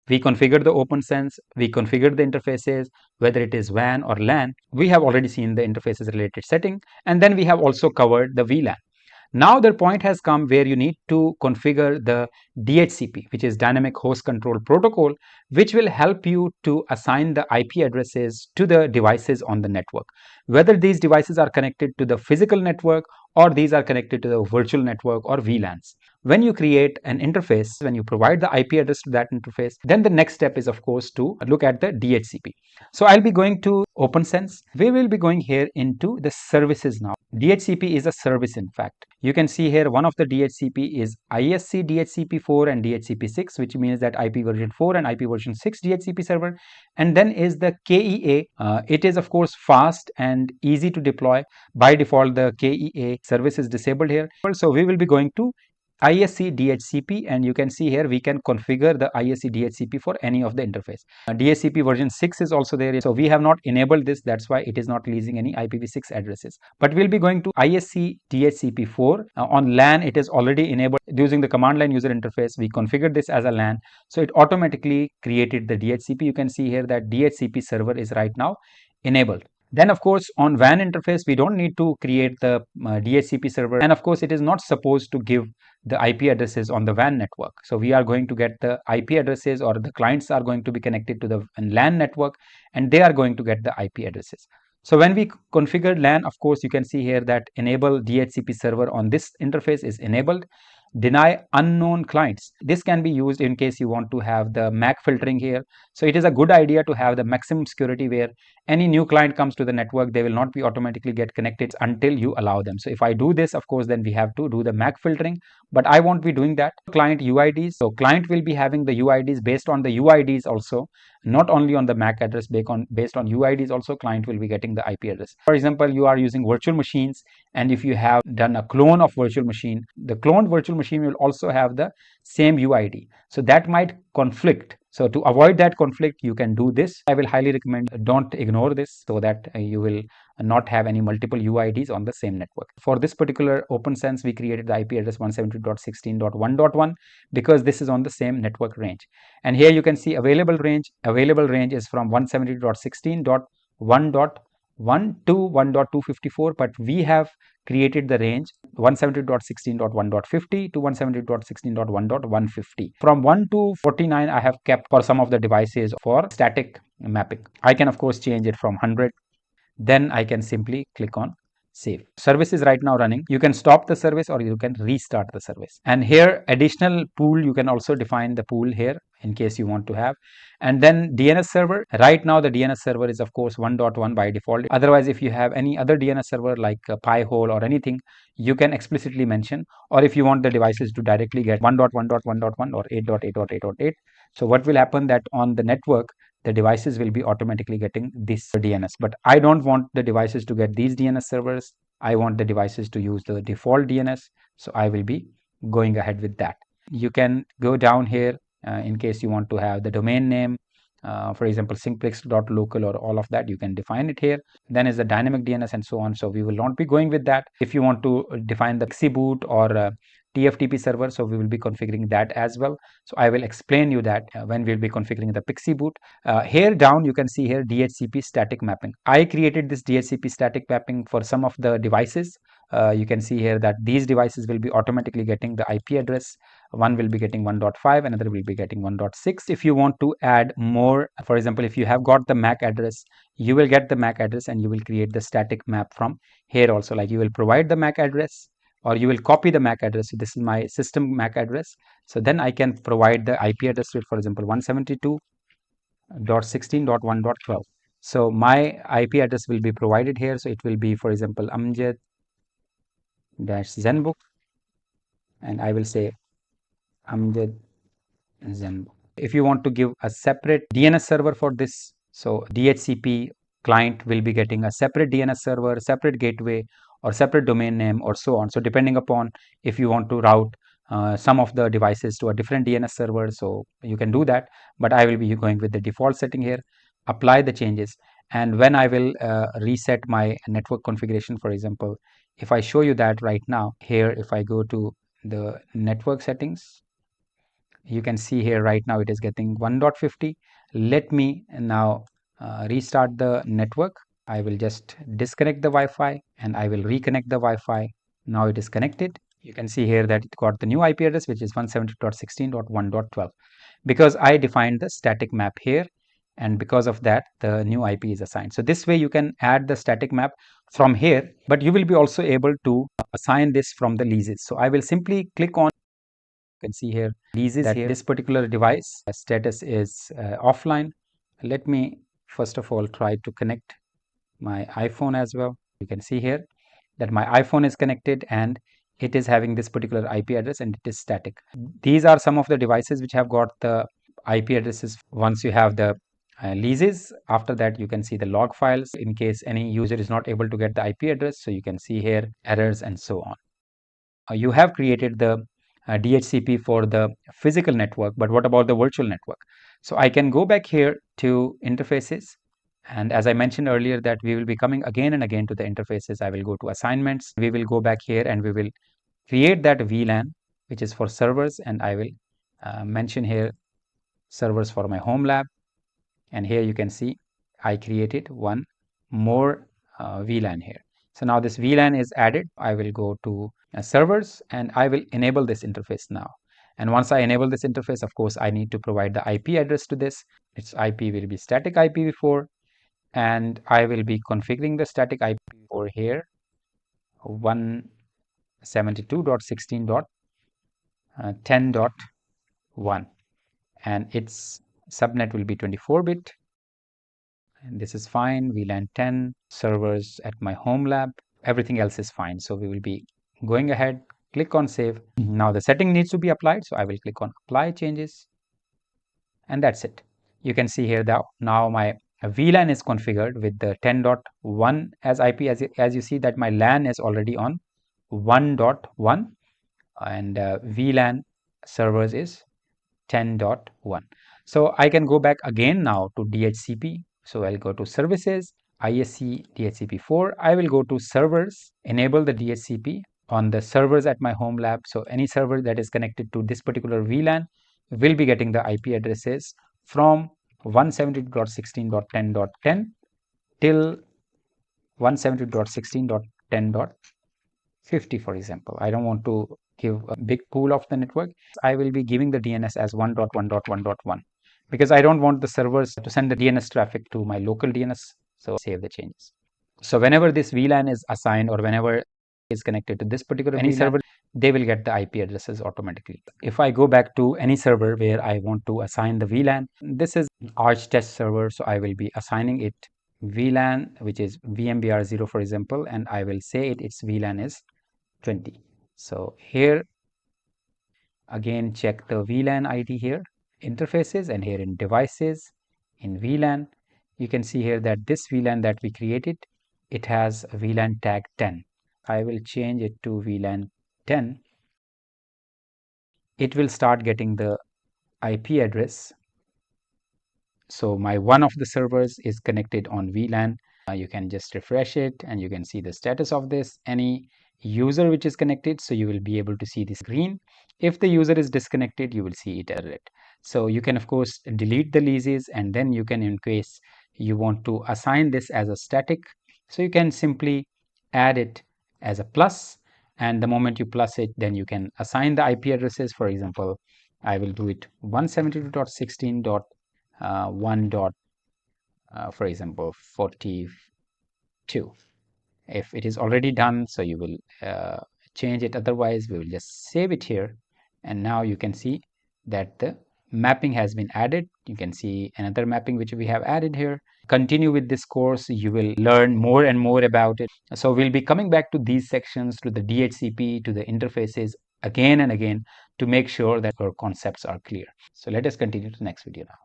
We configured the OPNsense, we configured the interfaces, whether it is WAN or LAN. We have already seen the interfaces related setting, and then we have also covered the VLAN. Now the point has come where you need to configure the DHCP, which is Dynamic Host Control Protocol, which will help you to assign the IP addresses to the devices on the network. Whether these devices are connected to the physical network or these are connected to the virtual network or VLANs. When you create an interface, when you provide the IP address to that interface, then the next step is of course to look at the DHCP. So I'll be going to OPNsense. We will be going here into the services now. DHCP is a service in fact. You can see here one of the DHCP is ISC DHCP4 and DHCP6, which means that IP version 4 and IP version 6 DHCP server. And then is the KEA. It is of course fast and easy to deploy. By default, the KEA service is disabled here. So we will be going to ISC DHCP, and you can see here we can configure the ISC DHCP for any of the interface. DHCP version 6 is also there, so we have not enabled this, that's why it is not releasing any IPv6 addresses. But we'll be going to ISC DHCP4. On LAN it is already enabled. Using the command line user interface, we configured this as a LAN, so it automatically created the DHCP. You can see here that DHCP server is right now enabled. Then of course on WAN interface we don't need to create the DHCP server, and of course it is not supposed to give the IP addresses on the WAN network. So we are going to get the IP addresses, or the clients are going to be connected to the LAN network and they are going to get the IP addresses. So when we configure LAN, of course you can see here that enable DHCP server on this interface is enabled. Deny unknown clients. This can be used in case you want to have the MAC filtering here. So it is a good idea to have the maximum security where any new client comes to the network, they will not be automatically get connected until you allow them. So if I do this, of course, then we have to do the MAC filtering, but I won't be doing that. Client UIDs. So client will be having the UIDs based on the UIDs also, not only on the MAC address. Based on UIDs also, client will be getting the IP address. For example, you are using virtual machines, and if you have done a clone of virtual machine, the cloned virtual machine will also have the same UID. So that might conflict. So to avoid that conflict, you can do this. I will highly recommend don't ignore this, so that you will not have any multiple UIDs on the same network. For this particular OPNsense, we created the IP address 172.16.1.1 because this is on the same network range. And here you can see available range. Available range is from 172.16.1.1 to 1.254, but we have created the range 172.16.1.50 to 172.16.1.150. From 1 to 49 I have kept for some of the devices for static mapping. I can of course change it from 100. Then I can simply click on save. Service is right now running. You can stop the service or you can restart the service. And here additional pool, you can also define the pool here in case you want to have. And then DNS server. Right now the DNS server is of course 1.1 by default. Otherwise, if you have any other DNS server like a Pi-hole or anything, you can explicitly mention, or if you want the devices to directly get 1.1.1.1 or 8.8.8.8. So what will happen that on the network, the devices will be automatically getting this DNS. But I don't want the devices to get these DNS servers. I want the devices to use the default DNS. So I will be going ahead with that. You can go down here in case you want to have the domain name. For example, simplex.local or all of that, you can define it here. Then is the dynamic DNS and so on. So we will not be going with that. If you want to define the PXE boot or TFTP server, so we will be configuring that as well. So I will explain you that when we'll be configuring the PXE boot. Here down you can see here DHCP static mapping. I created this DHCP static mapping for some of the devices. You can see here that these devices will be automatically getting the IP address. One will be getting 1.5, another will be getting 1.6. If you want to add more, for example, if you have got the MAC address, you will get the MAC address and you will create the static map from here also. Like you will provide the MAC address, or you will copy the MAC address. So this is my system MAC address. So then I can provide the IP address to it, for example, 172.16.1.12. So my IP address will be provided here. So it will be, for example, Amjad-Zenbook, and I will say Amjad Zenbook. If you want to give a separate DNS server for this, so DHCP client will be getting a separate DNS server, separate gateway, or separate domain name, or so on. So depending upon if you want to route some of the devices to a different DNS server, so you can do that. But I will be going with the default setting here, apply the changes. And when I will reset my network configuration, for example, if I show you that right now here, if I go to the network settings, You can see here right now it is getting 1.50. Let me now restart the network. I will just disconnect the Wi-Fi and I will reconnect the Wi-Fi. Now it is connected. You can see here that it got the new IP address, which is 170.16.1.12, because I defined the static map here, and because of that the new IP is assigned. So this way you can add the static map from here, but you will be also able to assign this from the leases. So I will simply click on, you can see here leases that here. This particular device status is offline. Let me first of all try to connect my iPhone as well. You can see here that my iPhone is connected and it is having this particular IP address and it is static. These are some of the devices which have got the IP addresses. Once you have the leases, after that you can see the log files in case any user is not able to get the IP address. So you can see here errors and so on. You have created the DHCP for the physical network, but what about the virtual network? So I can go back here to interfaces, and as I mentioned earlier that we will be coming again and again to the interfaces. I will go to assignments. We will go back here and we will create that VLAN which is for servers, and I will mention here servers for my home lab, and here you can see I created one more VLAN here. So now this VLAN is added. I will go to servers and I will enable this interface now. And once I enable this interface, of course, I need to provide the IP address to this. Its IP will be static IPv4, and I will be configuring the static IPv4 here 172.16.10.1, and its subnet will be 24-bit. And this is fine. VLAN 10, servers at my home lab, everything else is fine. So we will be going ahead, click on save. Now the setting needs to be applied, so I will click on apply changes, and that's it. You can see here that now my VLAN is configured with the 10.1 as IP. As you see that my LAN is already on 1.1, and VLAN servers is 10.1. So I can go back again now to DHCP. So I'll go to services, ISC DHCP4. I will go to servers, enable the DHCP on the servers at my home lab. So any server that is connected to this particular VLAN will be getting the IP addresses from 172.16.10.10 till 172.16.10.50, for example. I don't want to give a big pool of the network. I will be giving the DNS as 1.1.1.1 because I don't want the servers to send the DNS traffic to my local DNS. So save the changes. So whenever this VLAN is assigned or whenever it is connected to this particular any server, they will get the IP addresses automatically. If I go back to any server where I want to assign the VLAN, this is Arch test server. So I will be assigning it VLAN, which is VMBR0, for example, and I will say its VLAN is 20. So here again check the VLAN ID here, interfaces, and here in devices, in VLAN, you can see here that this VLAN that we created, it has a VLAN tag 10. I will change it to VLAN 10. It will start getting the IP address. So my one of the servers is connected on VLAN. You can just refresh it and you can see the status of this. Any user which is connected, so you will be able to see this green. If the user is disconnected, you will see it red. So you can of course delete the leases, and then you can, in case you want to assign this as a static, so you can simply add it as a plus, and the moment you plus it, then you can assign the IP addresses. For example, I will do it 172.16.1. For example 42. If it is already done, so you will change it. Otherwise we will just save it here, and now you can see that the mapping has been added. You can see another mapping which we have added here. Continue with this course, you will learn more and more about it. So we'll be coming back to these sections, to the DHCP, to the interfaces again and again, to make sure that our concepts are clear. So let us continue to the next video now.